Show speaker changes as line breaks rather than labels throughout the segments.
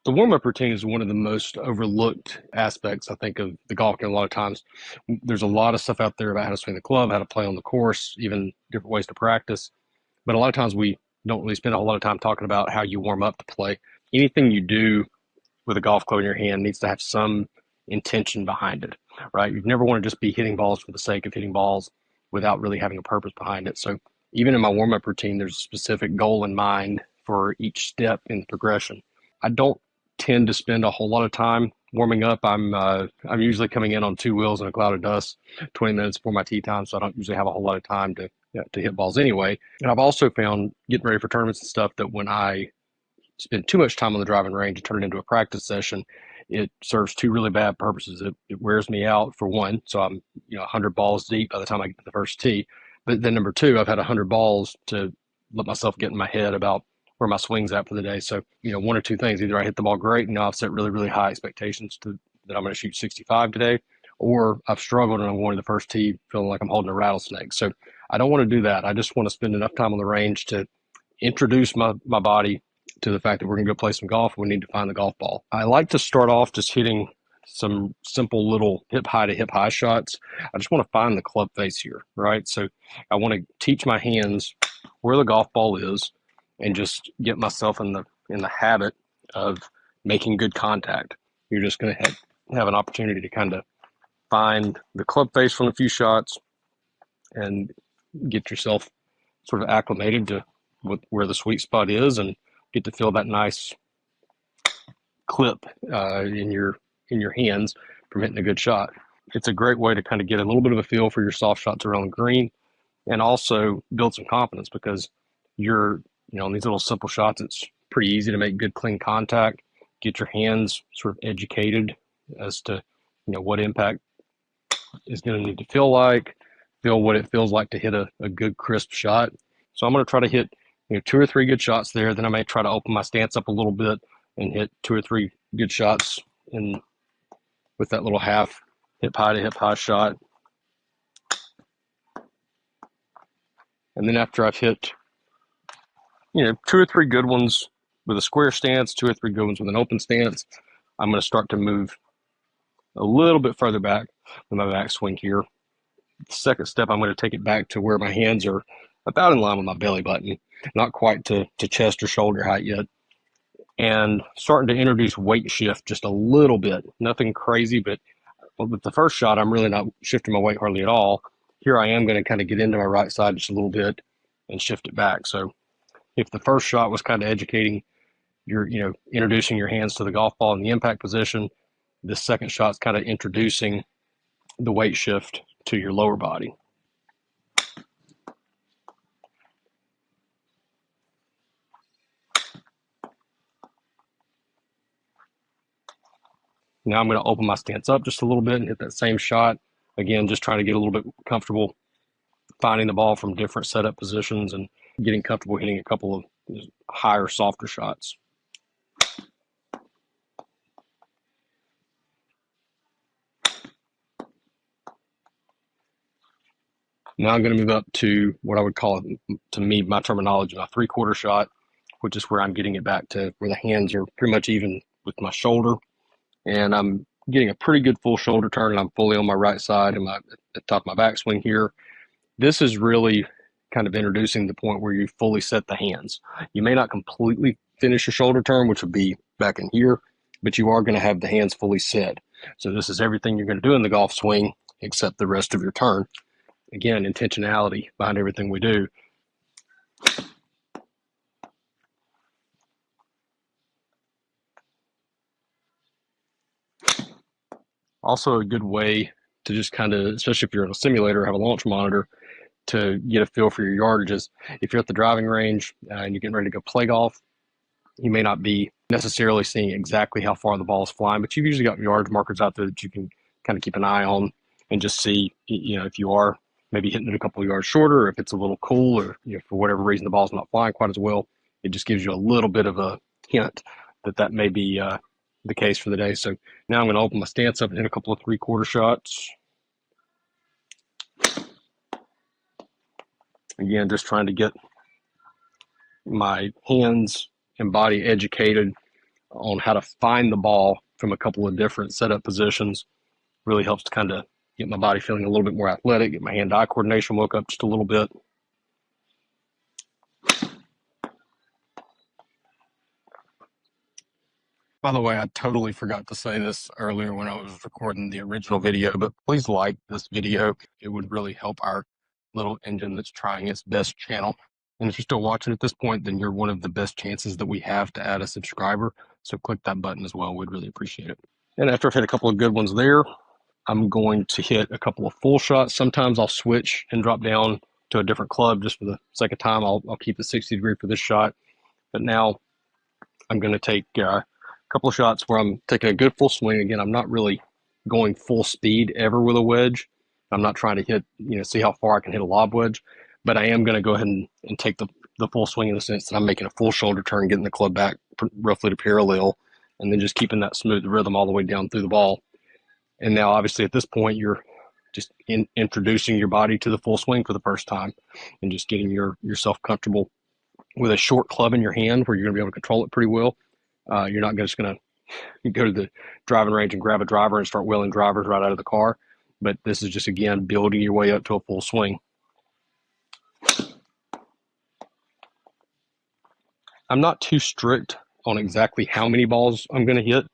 The warm-up routine is one of the most overlooked aspects, I think, of the golf game. A lot of times, there's a lot of stuff out there about how to swing the club, how to play on the course, even different ways to practice. But a lot of times, we don't really spend a whole lot of time talking about how you warm up to play. Anything you do with a golf club in your hand needs to have some intention behind it, right? You never want to just be hitting balls for the sake of hitting balls without really having a purpose behind it. So even in my warm-up routine, there's a specific goal in mind for each step in the progression. I don't tend to spend a whole lot of time warming up. I'm usually coming in on two wheels and a cloud of dust, 20 minutes before my tee time, so I don't usually have a whole lot of time to hit balls anyway. And I've also found getting ready for tournaments and stuff that when I spend too much time on the driving range and turn it into a practice session, it serves two really bad purposes. It wears me out for one, so I'm 100 balls deep by the time I get to the first tee. But then number two, I've had 100 balls to let myself get in my head about where my swing's at for the day. So one or two things: either I hit the ball great and now I've set really really high expectations that I'm going to shoot 65 today, or I've struggled and I'm going to the first tee feeling like I'm holding a rattlesnake. So I don't want to do that. I just want to spend enough time on the range to introduce my body to the fact that we're going to go play some golf. We need to find the golf ball. I like to start off just hitting some simple little hip high to hip high shots. I just want to find the club face here, right? So I want to teach my hands where the golf ball is and just get myself in the habit of making good contact. You're just going to have an opportunity to kind of find the club face from a few shots and get yourself sort of acclimated to where the sweet spot is and get to feel that nice clip in your hands from hitting a good shot. It's a great way to kind of get a little bit of a feel for your soft shots around the green and also build some confidence because on these little simple shots, it's pretty easy to make good clean contact, get your hands sort of educated as to what impact is going to need to feel what it feels like to hit a good crisp shot. So I'm going to try to hit two or three good shots there. Then I may try to open my stance up a little bit and hit two or three good shots in with that little half hip high to hip high shot. And then after I've hit, two or three good ones with a square stance, two or three good ones with an open stance, I'm going to start to move a little bit further back with my backswing here. The second step, I'm going to take it back to where my hands are about in line with my belly button, not quite to chest or shoulder height yet, and starting to introduce weight shift just a little bit. Nothing crazy, but with the first shot, I'm really not shifting my weight hardly at all. Here I am going to kind of get into my right side just a little bit and shift it back. So if the first shot was kind of educating, introducing your hands to the golf ball in the impact position, this second shot's kind of introducing the weight shift to your lower body. Now I'm going to open my stance up just a little bit and hit that same shot. Again, just trying to get a little bit comfortable finding the ball from different setup positions and getting comfortable hitting a couple of higher, softer shots. Now I'm going to move up to what I would call, to me, my terminology, my three-quarter shot, which is where I'm getting it back to where the hands are pretty much even with my shoulder. And I'm getting a pretty good full shoulder turn, and I'm fully on my right side and at the top of my backswing here. This is really kind of introducing the point where you fully set the hands. You may not completely finish your shoulder turn, which would be back in here, but you are going to have the hands fully set. So this is everything you're going to do in the golf swing except the rest of your turn. Again, intentionality behind everything we do. Also a good way to just kind of, especially if you're in a simulator, have a launch monitor to get a feel for your yardages. If you're at the driving range and you're getting ready to go play golf, you may not be necessarily seeing exactly how far the ball is flying, but you've usually got yardage markers out there that you can kind of keep an eye on and just see, if you are maybe hitting it a couple of yards shorter, or if it's a little cool, or for whatever reason the ball's not flying quite as well. It just gives you a little bit of a hint that may be the case for the day. So now I'm going to open my stance up and hit a couple of three-quarter shots. Again, just trying to get my hands and body educated on how to find the ball from a couple of different setup positions really helps to kind of get my body feeling a little bit more athletic, get my hand-eye coordination woke up just a little bit. By the way, I totally forgot to say this earlier when I was recording the original video, but please like this video. It would really help our little engine that's trying its best channel. And if you're still watching at this point, then you're one of the best chances that we have to add a subscriber. So click that button as well. We'd really appreciate it. And after I've hit a couple of good ones there, I'm going to hit a couple of full shots. Sometimes I'll switch and drop down to a different club just for the sake of time. I'll keep the 60 degree for this shot. But now I'm going to take a couple of shots where I'm taking a good full swing. Again, I'm not really going full speed ever with a wedge. I'm not trying to hit, see how far I can hit a lob wedge. But I am going to go ahead and take the full swing in the sense that I'm making a full shoulder turn, getting the club back roughly to parallel, and then just keeping that smooth rhythm all the way down through the ball. And now, obviously, at this point, you're just introducing your body to the full swing for the first time and just getting yourself comfortable with a short club in your hand where you're going to be able to control it pretty well. You're not just going to go to the driving range and grab a driver and start wheeling drivers right out of the car. But this is just, again, building your way up to a full swing. I'm not too strict on exactly how many balls I'm going to hit.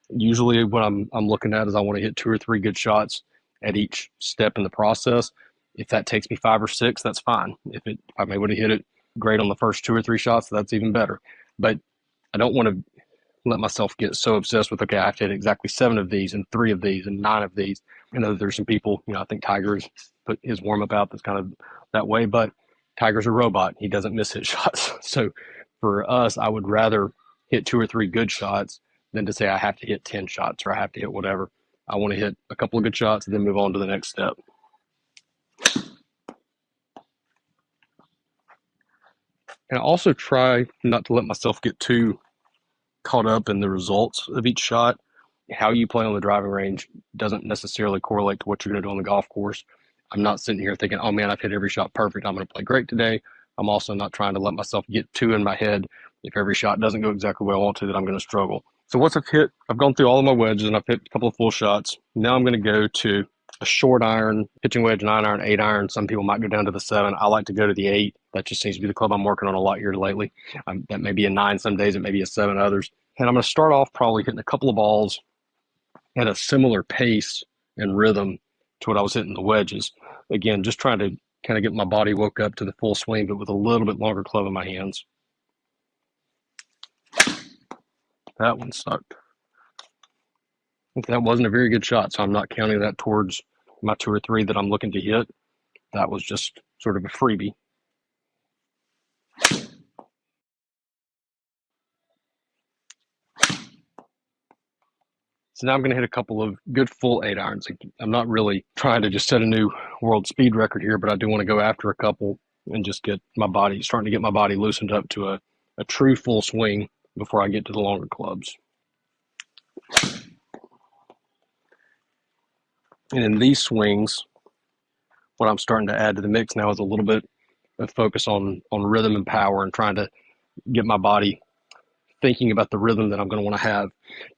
Usually what I'm looking at is I want to hit 2 or 3 good shots at each step in the process. If that takes me 5 or 6, that's fine. If I'm able to hit it great on the first 2 or 3 shots, that's even better. But I don't want to let myself get so obsessed with, okay, I have to hit exactly 7 of these and 3 of these and 9 of these. I know there's some people, I think Tiger's put his warm-up out that's kind of that way, but Tiger's a robot. He doesn't miss hit shots. So for us, I would rather hit 2 or 3 good shots than to say I have to hit 10 shots or I have to hit whatever. I want to hit a couple of good shots and then move on to the next step. And I also try not to let myself get too caught up in the results of each shot. How you play on the driving range doesn't necessarily correlate to what you're going to do on the golf course. I'm not sitting here thinking, oh man, I've hit every shot perfect, I'm going to play great today. I'm also not trying to let myself get too in my head. If every shot doesn't go exactly where I want to, that I'm going to struggle. So once I've gone through all of my wedges and I've hit a couple of full shots. Now I'm going to go to a short iron, pitching wedge, 9 iron, 8 iron. Some people might go down to the 7. I like to go to the 8. That just seems to be the club I'm working on a lot here lately. That may be a 9 some days, it may be a 7 others. And I'm going to start off probably hitting a couple of balls at a similar pace and rhythm to what I was hitting the wedges. Again, just trying to kind of get my body woke up to the full swing, but with a little bit longer club in my hands. That one sucked. That wasn't a very good shot, so I'm not counting that towards my 2 or 3 that I'm looking to hit. That was just sort of a freebie. So now I'm going to hit a couple of good full 8 irons. I'm not really trying to just set a new world speed record here, but I do want to go after a couple and just get my body, starting to get my body loosened up to a true full swing before I get to the longer clubs. And in these swings, what I'm starting to add to the mix now is a little bit of focus on rhythm and power and trying to get my body thinking about the rhythm that I'm going to want to have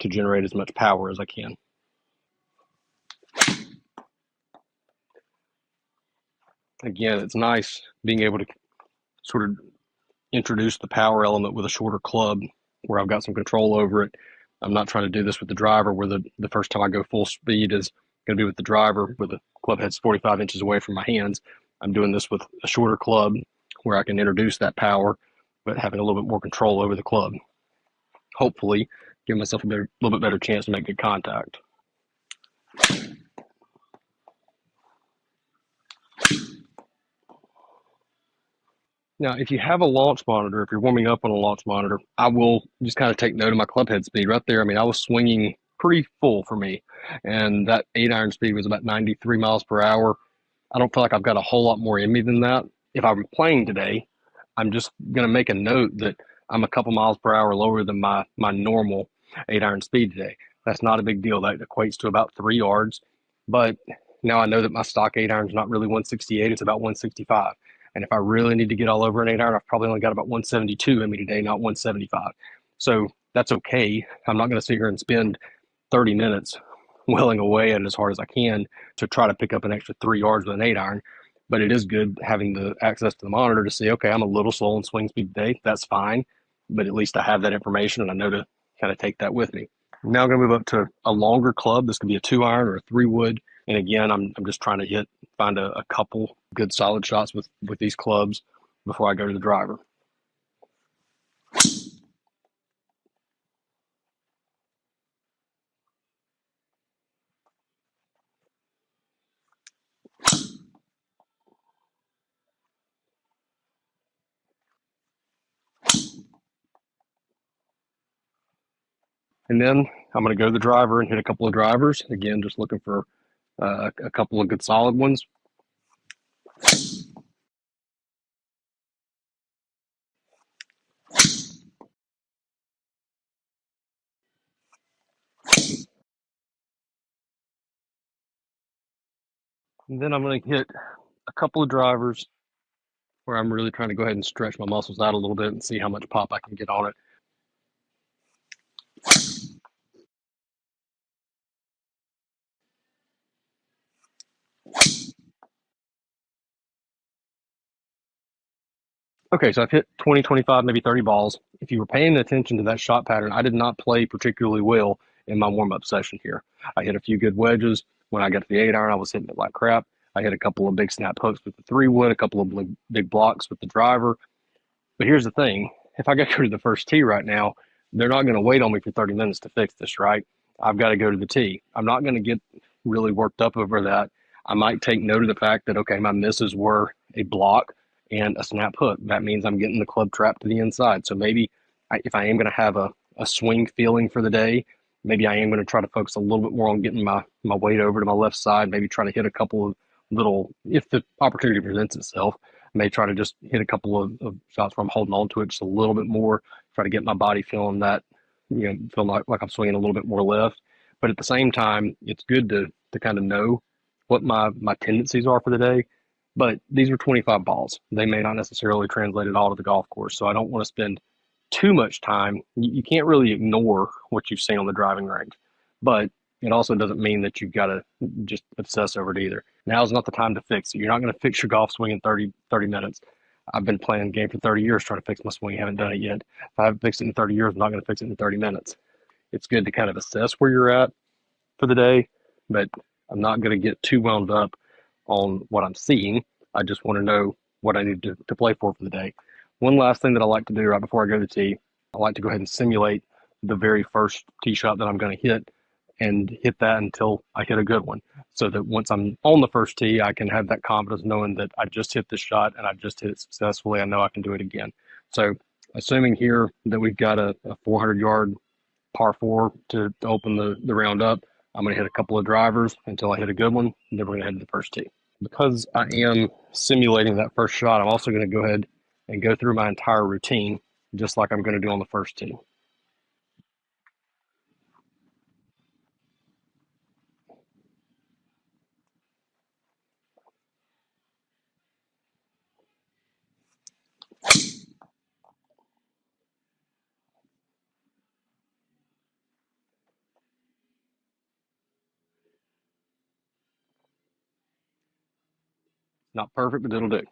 to generate as much power as I can. Again, it's nice being able to sort of introduce the power element with a shorter club where I've got some control over it. I'm not trying to do this with the driver where the first time I go full speed is going to be with the driver where the club head's 45 inches away from my hands. I'm doing this with a shorter club where I can introduce that power, but having a little bit more control over the club. Hopefully, give myself a little bit better chance to make good contact. Now, if you have a launch monitor, if you're warming up on a launch monitor, I will just kind of take note of my club head speed right there. I mean, I was swinging pretty full for me, and that 8 iron speed was about 93 miles per hour. I don't feel like I've got a whole lot more in me than that. If I'm playing today, I'm just going to make a note that I'm a couple miles per hour lower than my normal 8 iron speed today. That's not a big deal. That equates to about 3 yards. But now I know that my stock 8 iron is not really 168, it's about 165. And if I really need to get all over an 8 iron, I've probably only got about 172 in me today, not 175. So that's okay. I'm not going to sit here and spend 30 minutes welling away at it as hard as I can to try to pick up an extra 3 yards with an 8 iron. But it is good having the access to the monitor to see, okay, I'm a little slow on swing speed today. That's fine. But at least I have that information and I know to kind of take that with me. Now I'm going to move up to a longer club. This could be a 2 iron or a 3 wood. And again, I'm just trying to find a couple good solid shots with these clubs before I go to the driver. And then I'm going to go to the driver and hit a couple of drivers. Again, just looking for a couple of good solid ones. And then I'm going to hit a couple of drivers where I'm really trying to go ahead and stretch my muscles out a little bit and see how much pop I can get on it. Okay, so I've hit 20, 25, maybe 30 balls. If you were paying attention to that shot pattern, I did not play particularly well in my warm-up session here. I hit a few good wedges. When I got to the 8 iron, I was hitting it like crap. I hit a couple of big snap hooks with the 3 wood, a couple of big blocks with the driver. But here's the thing. If I got to go to the first tee right now, they're not going to wait on me for 30 minutes to fix this, right? I've got to go to the tee. I'm not going to get really worked up over that. I might take note of the fact that, okay, my misses were a block and a snap hook. That means I'm getting the club trapped to the inside. So maybe if I am going to have a swing feeling for the day, maybe I am going to try to focus a little bit more on getting my weight over to my left side, maybe try to hit a couple of little, if the opportunity presents itself, I may try to just hit a couple of shots where I'm holding on to it just a little bit more, try to get my body feeling that, feeling like I'm swinging a little bit more left. But at the same time, it's good to kind of know what my tendencies are for the day. But these are 25 balls. They may not necessarily translate at all to the golf course. So I don't want to spend too much time. You can't really ignore what you've seen on the driving range. But it also doesn't mean that you've got to just obsess over it either. Now's not the time to fix it. You're not going to fix your golf swing in 30 minutes. I've been playing the game for 30 years trying to fix my swing. Haven't done it yet. If I haven't fixed it in 30 years, I'm not going to fix it in 30 minutes. It's good to kind of assess where you're at for the day, but I'm not going to get too wound up on what I'm seeing. I just want to know what I need to play for the day. One last thing that I like to do right before I go to the tee, I like to go ahead and simulate the very first tee shot that I'm going to hit and hit that until I hit a good one. So that once I'm on the first tee, I can have that confidence knowing that I just hit this shot and I just hit it successfully. I know I can do it again. So assuming here that we've got a 400-yard par four to open the round up, I'm going to hit a couple of drivers until I hit a good one, and then we're going to head to the first tee. Because I am simulating that first shot, I'm also going to go ahead and go through my entire routine, just like I'm going to do on the first tee. Not perfect, but it'll do.